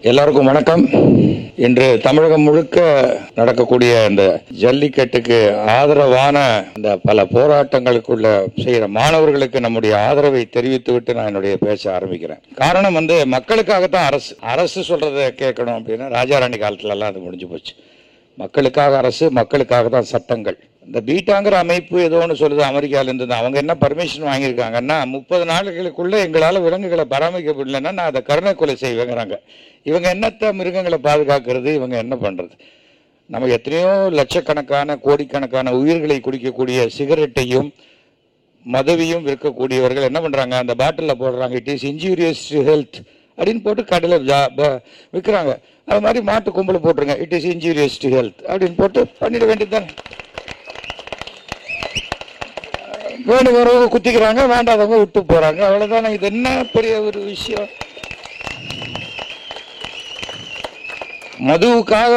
எல்லாருக்கும் வணக்கம். இன்று தமிழகம் முழுக்க நடக்கக்கூடிய இந்த ஜல்லிக்கட்டுக்கு ஆதரவான இந்த பல போராட்டங்களுக்குள்ள செய்கிற மாணவர்களுக்கு நம்முடைய ஆதரவை தெரிவித்துவிட்டு நான் என்னுடைய பேச ஆரம்பிக்கிறேன். காரணம் மக்களுக்காகத்தான் அரசு சொல்றதை கேட்கணும் அப்படின்னா ராஜாராணி காலத்துல எல்லாம் அது முடிஞ்சு போச்சு. மக்களுக்காக அரசு, மக்களுக்காக தான் சட்டங்கள். இந்த பீட்டாங்கிற அமைப்பு ஏதோ ஒன்று சொல்லுது அமெரிக்காவிலேருந்து. அவங்க என்ன பர்மிஷன் வாங்கியிருக்காங்கன்னா 30 நாட்களுக்குள்ள எங்களால் விலங்குகளை பராமரிக்க முடியலன்னா நான் அதை கருணை கொலை செய்வேங்கிறாங்க. இவங்க என்னத்த மிருகங்களை பாதுகாக்கிறது? இவங்க என்ன பண்ணுறது? நம்ம எத்தனையோ லட்சக்கணக்கான கோடிக்கணக்கான உயிர்களை குடிக்கக்கூடிய சிகரெட்டையும் மதுவையும் விற்கக்கூடியவர்கள் என்ன பண்ணுறாங்க? அந்த பாட்டிலில் போடுறாங்க, it is injurious to health அப்படின்னு போட்டு கடையில் விற்கிறாங்க. அது மாதிரி மாட்டு கும்பலை போட்டுருங்க, it is injurious to health அப்படின்னு போட்டு பண்ணிட வேண்டியது தானே. வேணுங்கிறவங்க குத்திக்கிறாங்க, வேண்டாதவங்க விட்டு போறாங்க, அவ்வளவுதானே. இது என்ன பெரிய ஒரு விஷயம்? மதுவுக்காக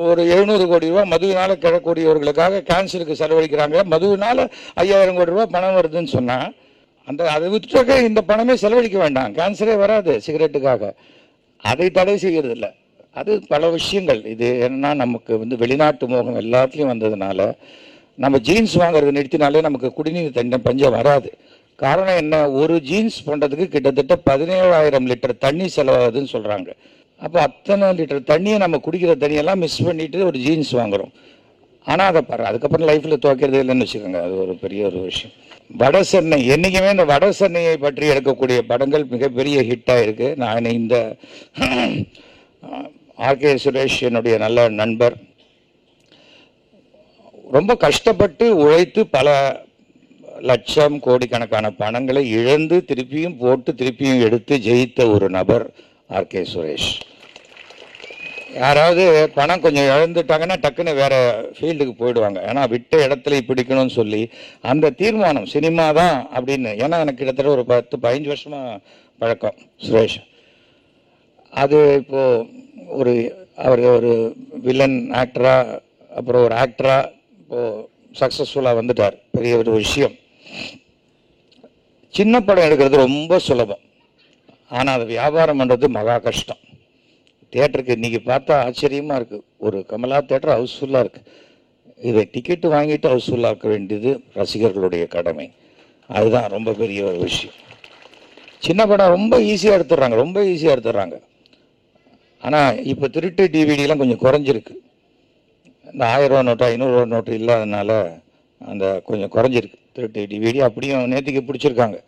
ஒரு 700 கோடி ரூபாய் மதுவினால கிழக்கூடியவர்களுக்காக கேன்சருக்கு செலவழிக்கிறாங்க. மதுவினால 5000 கோடி ரூபாய் பணம் வருதுன்னு சொன்னா அதை விட்டுட்டாக்க இந்த பணமே செலவழிக்க வேண்டாம், கேன்சரே வராது சிகரெட்டுக்காக. அதை தடை செய்யறது இல்லை. அது பல விஷயங்கள். இது என்ன, நமக்கு வெளிநாட்டு மோகம் எல்லாத்துலேயும் வந்ததுனால நம்ம ஜீன்ஸ் வாங்குறது நிறுத்தினாலே நமக்கு குடிநீர் தண்ணி பஞ்சம் வராது. காரணம் என்ன? ஒரு ஜீன்ஸ் பண்ணுறதுக்கு கிட்டத்தட்ட 17,000 லிட்டர் தண்ணி செலவாகுதுன்னு சொல்கிறாங்க. அப்போ அத்தனை லிட்டர் தண்ணியை நம்ம குடிக்கிற தண்ணியெல்லாம் மிஸ் பண்ணிட்டு ஒரு ஜீன்ஸ் வாங்குகிறோம். ஆனால் அதை அதுக்கப்புறம் லைஃப்பில் துவைக்கிறது இல்லைன்னு வச்சுக்கோங்க. அது ஒரு பெரிய ஒரு விஷயம். வட சென்னை, என்றைக்குமே இந்த வட சென்னையை பற்றி எடுக்கக்கூடிய படங்கள் மிகப்பெரிய ஹிட்டாக இருக்குது. நான் இந்த ஆர்கே சுரேஷ் என்னுடைய நல்ல நண்பர், ரொம்ப கஷ்டப்பட்டு உழைத்து பல லட்சம் கோடிக்கணக்கான பணங்களை இழந்து திருப்பியும் போட்டு திருப்பியும் எடுத்து ஜெயித்த ஒரு நபர் ஆர்கே சுரேஷ். யாராவது பணம் கொஞ்சம் இழந்துட்டாங்கன்னா டக்குன்னு வேற ஃபீல்டுக்கு போயிடுவாங்க. ஏன்னா விட்ட இடத்துல பிடிக்கணும்னு சொல்லி அந்த தீர்மானம் சினிமா தான் அப்படின்னு. ஏன்னா எனக்கு கிட்டத்தட்ட ஒரு 10-15 வருஷமா பழக்கம் சுரேஷ். அது இப்போ அவர் ஒரு வில்லன் ஆக்டரா, அப்புறம் ஒரு ஆக்டரா இப்போ சக்சஸ்ஃபுல்லாக வந்துட்டார். பெரிய ஒரு விஷயம். சின்ன படம் எடுக்கிறது ரொம்ப சுலபம், ஆனால் அதை வியாபாரம் பண்ணுறது மகா கஷ்டம். தியேட்டருக்கு இன்னைக்கு பார்த்தா ஆச்சரியமாக இருக்குது. ஒரு கமலா தியேட்டர் ஹவுஸ்ஃபுல்லாக இருக்குது. இதை டிக்கெட்டு வாங்கிட்டு ஹவுஸ்ஃபுல்லாக இருக்க வேண்டியது ரசிகர்களுடைய கடமை. அதுதான் ரொம்ப பெரிய ஒரு விஷயம். சின்ன படம் ரொம்ப ஈஸியாக எடுத்துடுறாங்க. ஆனால் இப்போ திருட்டு டிவிடிலாம் கொஞ்சம் குறைஞ்சிருக்கு. இந்த 1000 ரூபா நோட்டு 500 ரூபா நோட்டு இல்லாதனால அந்த கொஞ்சம் குறைஞ்சிருக்கு திருட்டு டிவிடி. அப்படியும் நேற்றுக்கு பிடிச்சிருக்காங்க,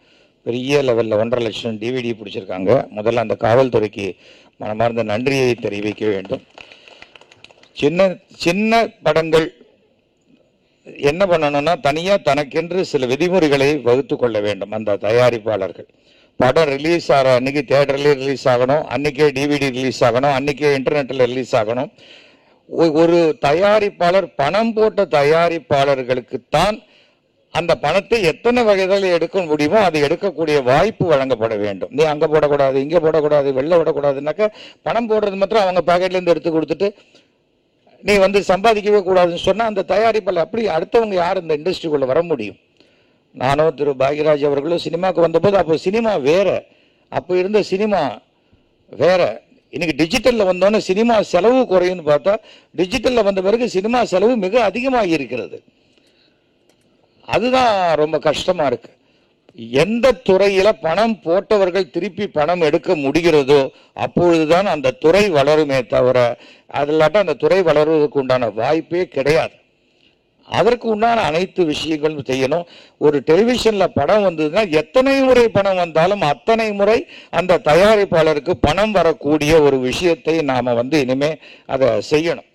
பெரிய லெவலில் 1.5 லட்சம் டிவிடி பிடிச்சிருக்காங்க. முதல்ல அந்த காவல்துறைக்கு மனமார்ந்த நன்றியை தெரிவிக்க வேண்டும். சின்ன படங்கள் என்ன பண்ணணும்னா தனியாக தனக்கென்று சில விதிமுறைகளை வகுத்து கொள்ள வேண்டும். அந்த தயாரிப்பாளர்கள் படம் ரிலீஸ் ஆகிற அன்னைக்கு தியேட்டர்லேயே ரிலீஸ் ஆகணும், அன்றைக்கே டிவிடி ரிலீஸ் ஆகணும், அன்றைக்கே இன்டர்நெட்டில் ரிலீஸ் ஆகணும். ஒரு தயாரிப்பாளர் பணம் போட்ட தயாரிப்பாளர்களுக்குத்தான் அந்த பணத்தை எத்தனை வகையில் எடுக்க முடியுமோ அதை எடுக்கக்கூடிய வாய்ப்பு வழங்கப்பட வேண்டும். நீ அங்கே போடக்கூடாது, இங்கே போடக்கூடாது, வெளில விடக்கூடாதுனாக்க பணம் போடுறது மாத்திரம் அவங்க பாக்கெட்லேருந்து எடுத்து கொடுத்துட்டு நீ சம்பாதிக்கவே கூடாதுன்னு சொன்னால் அந்த தயாரிப்பாளர் அப்படி அடுத்தவங்க யார் இந்த இண்டஸ்ட்ரிக்குள்ளே வர முடியும்? நானும் திரு பாக்யராஜ் அவர்களும் சினிமாவுக்கு வந்தபோது அப்போ சினிமா வேற, அப்போ இருந்த சினிமா வேற. இன்னைக்கு டிஜிட்டலில் வந்தோன்னே சினிமா செலவு குறையும்னு பார்த்தா டிஜிட்டலில் வந்த பிறகு சினிமா செலவு மிக அதிகமாக இருக்கிறது. அதுதான் ரொம்ப கஷ்டமா இருக்கு. எந்த துறையில பணம் போட்டவர்கள் திருப்பி பணம் எடுக்க முடிகிறதோ அப்பொழுதுதான் அந்த துறை வளருமே தவிர அதில்லாட்ட அந்த துறை வளருவதற்கு உண்டான வாய்ப்பே கிடையாது. அதற்கு உண்டான அனைத்து விஷயங்களும் செய்யணும். ஒரு டெலிவிஷன்ல படம் வந்ததுன்னா எத்தனை முறை பணம் வந்தாலும் அத்தனை முறை அந்த தயாரிப்பாளருக்கு பணம் வரக்கூடிய ஒரு விஷயத்தை நாம இனிமே அதை செய்யணும்.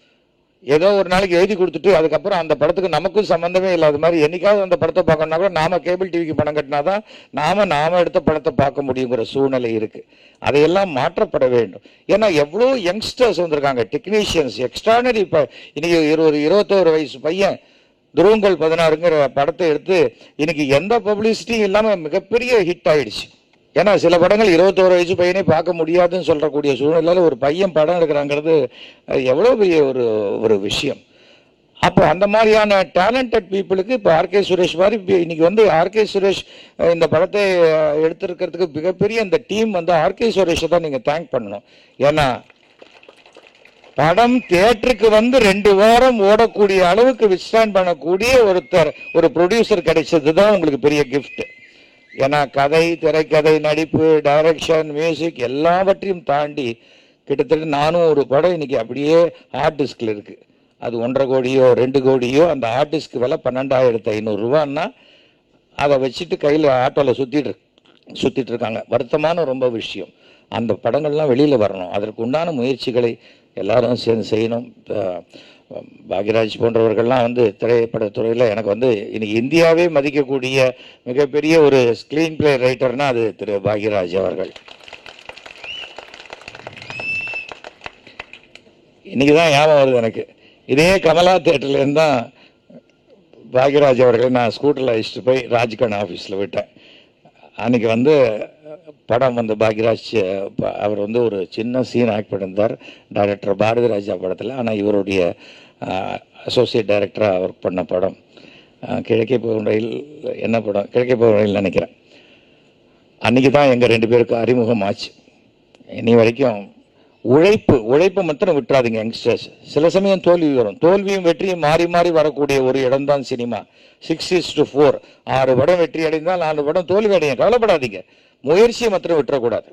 ஏதோ ஒரு நாளைக்கு எழுதி கொடுத்துட்டு அதுக்கப்புறம் அந்த படத்துக்கு நமக்கும் சம்பந்தமே இல்லாத மாதிரி என்னைக்காவது அந்த படத்தை பார்க்கணும்னா கூட நாம கேபிள் டிவிக்கு பணம் கட்டினாதான் நாம எடுத்த படத்தை பார்க்க முடியுங்கிற சூழ்நிலை இருக்கு. அதையெல்லாம் மாற்றப்பட வேண்டும். ஏன்னா எவ்வளோ யங்ஸ்டர்ஸ் வந்திருக்காங்க, டெக்னீஷியன்ஸ், எக்ஸ்ட்ரானரி. இன்னைக்கு 21 வயசு பையன் துருவங்கள் 16ங்கிற படத்தை எடுத்து இன்னைக்கு எந்த பப்ளிசிட்டியும் இல்லாம மிகப்பெரிய ஹிட் ஆயிடுச்சு. ஏன்னா சில படங்கள் 21 வயசு பையனே பார்க்க முடியாதுன்னு சொல்லக்கூடிய சூழ்நிலையில் ஒரு பையன் படம் எடுக்கிறாங்கிறது எவ்வளோ பெரிய ஒரு விஷயம். அப்போ அந்த மாதிரியான டேலண்டட் பீப்புளுக்கு இப்போ ஆர்கே சுரேஷ் மாதிரி இன்னைக்கு வந்து ஆர்கே சுரேஷ் இந்த படத்தை எடுத்திருக்கிறதுக்கு மிகப்பெரிய இந்த டீம் வந்து ஆர்கே சுரேஷை தான் நீங்கள் தேங்க் பண்ணணும். ஏன்னா படம் தியேட்டருக்கு வந்து 2 வாரம் ஓடக்கூடிய அளவுக்கு விஸ்டாண்ட் பண்ணக்கூடிய ஒரு ப்ரொடியூசர் கிடைச்சது தான் உங்களுக்கு பெரிய கிஃப்ட். ஏன்னா கதை, திரைக்கதை, நடிப்பு, டைரக்ஷன், மியூசிக் எல்லாவற்றையும் தாண்டி கிட்டத்தட்ட நானும் ஒரு படம் இன்னைக்கு அப்படியே ஹார்ட் டிஸ்கில் இருக்கு. அது 1.5 கோடியோ 2 கோடியோ அந்த ஹார்ட் டிஸ்க் விலை 12,500 ரூபான்னா அதை வச்சுட்டு கையில் ஆட்டோவில் சுற்றிட்டு இருக்காங்க. வருத்தமான ரொம்ப விஷயம். அந்த படங்கள்லாம் வெளியில் வரணும். அதற்கு உண்டான முயற்சிகளை எல்லாரும் சேர்ந்து செய்யணும். பாக்யராஜ் போன்றவர்கள்லாம் வந்து திரைப்படத்துறையில் எனக்கு வந்து இன்னைக்கு இந்தியாவே மதிக்கக்கூடிய மிகப்பெரிய ஒரு ஸ்க்ரீன் பிளே ரைட்டர்னா அது திரு பாக்யராஜ் அவர்கள். இன்னைக்கு தான் ஞாபகம் வருது எனக்கு. இதே கமலா தேட்டர்லேருந்து தான் பாக்யராஜ் அவர்களை நான் ஸ்கூட்டரில் அழைச்சிட்டு போய் ராஜ்கன் ஆஃபீஸில் விட்டேன். அன்றைக்கி வந்து படம் வந்து பாக்யராஜ் அவர் வந்து ஒரு சின்ன சீன் ஆக்ட் பண்ணியிருந்தார் டைரக்டர் பாரதி ராஜா படத்தில். ஆனால் இவருடைய அசோசியேட் டைரக்டராக ஒர்க் பண்ண படம் கிழக்கே போகும் ரயில், என்ன படம், கிழக்கே போகும் ரயில் நினைக்கிறேன். அன்றைக்கி தான் எங்கள் 2 பேருக்கு அறிமுகம் ஆச்சு. இனி வரைக்கும் உழைப்பு மாத்திரம் விட்டுறாதீங்க யங்ஸ்டர்ஸ். சில சமயம் தோல்வி வரும். தோல்வியும் வெற்றியும் மாறி மாறி வரக்கூடிய ஒரு இடம் தான் சினிமா. 6:4 6 படம் வெற்றி அடைந்தால் 4 படம் தோல்வி அடையும். கவலைப்படாதீங்க. முயற்சியை மாத்திரம் விட்டுறக்கூடாது.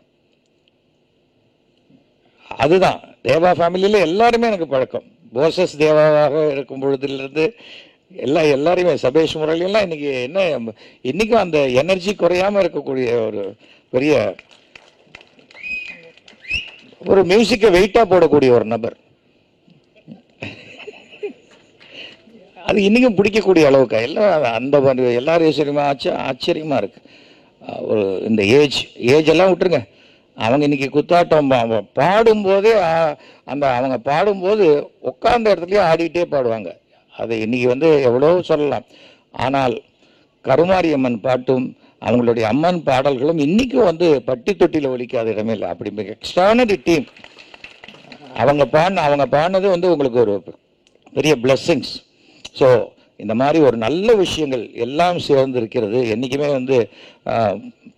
அதுதான் தேவா ஃபேமிலியில் எல்லாருமே எனக்கு பழக்கம். போசஸ் தேவாவாக இருக்கும் பொழுதுலேருந்து எல்லாரையுமே சபேஷ் முரளியெல்லாம் இன்னைக்கு இன்னைக்கும் அந்த எனர்ஜி குறையாம இருக்கக்கூடிய ஒரு பெரிய ஒரு மியூசிக்கை வெயிட்டா போடக்கூடிய ஒரு நபர். அது இன்னைக்கும் பிடிக்கக்கூடிய அளவுக்கு எல்லாம் அந்த எல்லாரும் ஆச்சரியமா இருக்கு. ஒரு இந்த ஏஜ் எல்லாம் விட்டுருங்க. அவங்க இன்னைக்கு குத்தாட்டம் பாடும்போதே அவங்க பாடும்போது உட்கார்ந்த இடத்துலயே ஆடிட்டே பாடுவாங்க. அதை இன்னைக்கு வந்து எவ்வளோ சொல்லலாம். ஆனால் கருமாரியம்மன் பாட்டும் அவங்களுடைய அம்மன் பாடல்களும் இன்னைக்கும் வந்து பட்டி தொட்டியில் ஒலிக்காத இடமே இல்லை. அப்படி மிக எக்ஸ்ட்ரானரி டீம். அவங்க பாடினது வந்து உங்களுக்கு ஒரு பெரிய பிளெஸ்ஸிங்ஸ். ஸோ இந்த மாதிரி ஒரு நல்ல விஷயங்கள் எல்லாம் சேர்ந்து இருக்கிறது. என்றைக்குமே வந்து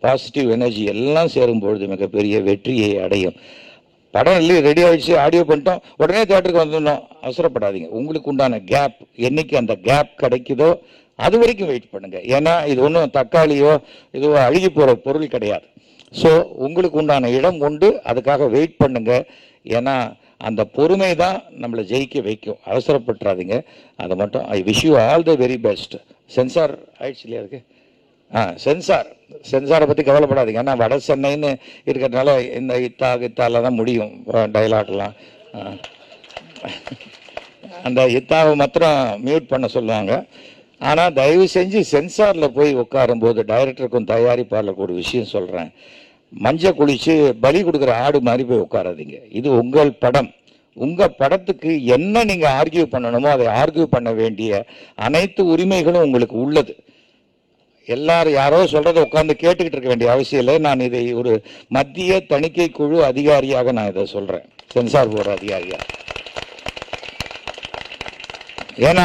பாசிட்டிவ் எனர்ஜி எல்லாம் சேரும்பொழுது மிகப்பெரிய வெற்றியை அடையும். படம் இல்லை ரெடி ஆகிடுச்சு, ஆடியோ பண்ணிட்டோம், உடனே தியேட்டருக்கு வந்துடணும், அவசரப்படாதீங்க. உங்களுக்கு உண்டான கேப் என்னைக்கு அந்த கேப் கிடைக்குதோ அது வரைக்கும் வெயிட் பண்ணுங்க. ஏன்னா இது ஒன்றும் தக்காளியோ இதுவோ அழுகி போகிற பொருள் கிடையாது. ஸோ உங்களுக்கு உண்டான இடம் உண்டு, அதுக்காக வெயிட் பண்ணுங்க. ஏன்னா அந்த பொறுமை தான் நம்மளை ஜெயிக்க வைக்கும். அவசரப்பட்டுறாதீங்க. அதை மட்டும் I wish you all the very best. Sensor ஆயிடுச்சு இல்லையா அதுக்கு? சென்சாரை பற்றி கவலைப்படாதீங்க. ஏன்னா வட சென்னைன்னு இருக்கிறதுனால இந்த இத்தால தான் முடியும் டைலாக்லாம். அந்த இத்தாவை மாத்திரம் மியூட் பண்ண சொல்லுவாங்க. ஆனால் தயவு செஞ்சு சென்சாரில் போய் உட்காரும்போது டைரக்டருக்கும் தயாரிப்பாளருக்கு ஒரு விஷயம் சொல்கிறேன். மஞ்சள் குளிச்சு பலி கொடுக்குற ஆடு மாதிரி போய் உட்காராதீங்க. இது உங்கள் படம். உங்கள் படத்துக்கு என்ன நீங்கள் ஆர்கியூ பண்ணணுமோ அதை ஆர்கியூ பண்ண வேண்டிய அனைத்து உரிமைகளும் உங்களுக்கு உள்ளது. எல்லாரும் யாரோ சொல்றதை உட்காந்து கேட்டுக்கிட்டு இருக்க வேண்டிய அவசியம் இல்லை. நான் இதை ஒரு மத்திய தணிக்கை குழு அதிகாரியாக நான் இதை சொல்றேன், சென்சார் போர்டு அதிகாரியா. ஏன்னா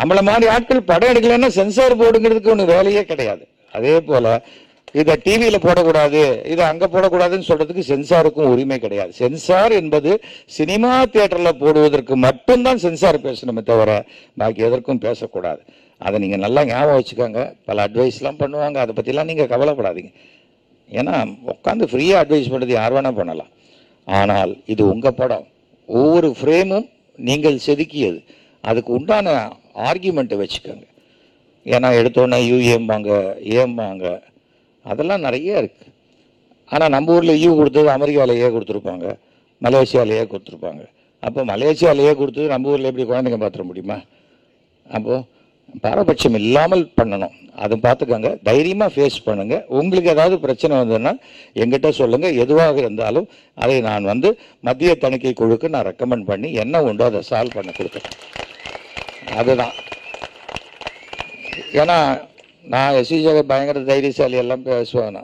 நம்மள மாதிரி ஆட்கள் படம் எடுக்கலன்னா சென்சார் போர்டுங்கிறதுக்கு ஒன்று வேலையே கிடையாது. அதே போல இதை டிவியில போடக்கூடாது, இதை அங்க போடக்கூடாதுன்னு சொல்றதுக்கு சென்சாருக்கும் உரிமை கிடையாது. சென்சார் என்பது சினிமா தியேட்டர்ல போடுவதற்கு மட்டும்தான் சென்சார் பேசணுமே தவிர பாக்கி எதற்கும் பேசக்கூடாது. அதை நீங்க நல்லா ஞாபகம் வச்சுக்கோங்க. பல அட்வைஸ்லாம் பண்ணுவாங்க, அதை பத்திலாம் நீங்க கவலைப்படாதீங்க. ஏன்னா உட்காந்து ஃப்ரீயா அட்வைஸ் பண்றது யார் வேணா பண்ணலாம். ஆனால் இது உங்க படம், ஒவ்வொரு ஃப்ரேமும் நீங்கள் செதுக்கியது. அதுக்கு உண்டான ஆர்கியூமெண்ட்டை வச்சுக்கோங்க. ஏன்னா எடுத்தோன்னே யூஏம்பாங்க, ஏம்பாங்க, அதெல்லாம் நிறைய இருக்கு. ஆனால் நம்ம ஊரில் யூ கொடுத்தது அமெரிக்காவிலேயே கொடுத்துருப்பாங்க, மலேசியாவிலேயே கொடுத்துருப்பாங்க. அப்போ மலேசியாவிலேயே கொடுத்தது நம்ம ஊரில் எப்படி குழந்தைங்க பார்த்துட முடியுமா? அப்போது பாரபட்சம் இல்லாமல் பண்ணணும். அதை பார்த்துக்கோங்க, தைரியமாக ஃபேஸ் பண்ணுங்க. உங்களுக்கு ஏதாவது பிரச்சனை வந்ததுன்னா எங்கிட்ட சொல்லுங்க. எதுவாக இருந்தாலும் அதை நான் மத்திய தணிக்கை குழுக்கு நான் ரெக்கமெண்ட் பண்ணி என்ன உண்டோ அதை சால்வ் பண்ண கொடுக்குறேன். அதுதான். ஏன்னா நான் எஸ்வி ஜெகத் பயங்கர தைரியசாலி எல்லாம் பேசுவேன்.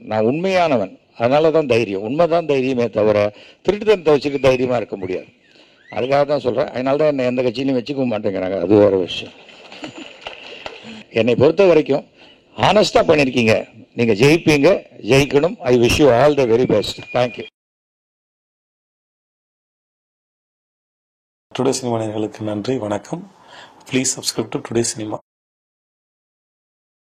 நான் உண்மையானவன், அதனால தான் தைரியம். உண்மைதான் தைரியமே தவிர திருட்டுத்தனத்தை வச்சுட்டு தைரியமாக இருக்க முடியாது. அதுக்காக தான் சொல்கிறேன். அதனால தான் என்னை எந்த கட்சியிலையும் வச்சுக்க மாட்டேங்கிறாங்க. அது வேறு விஷயம். என்னை பொறுத்த வரைக்கும் ஹானஸ்டாக பண்ணியிருக்கீங்க. நீங்கள் ஜெயிப்பீங்க, ஜெயிக்கணும். I wish you all the very best. Thank you. Today cinema நேயர்களுக்கு நன்றி, வணக்கம். Please subscribe to today cinema.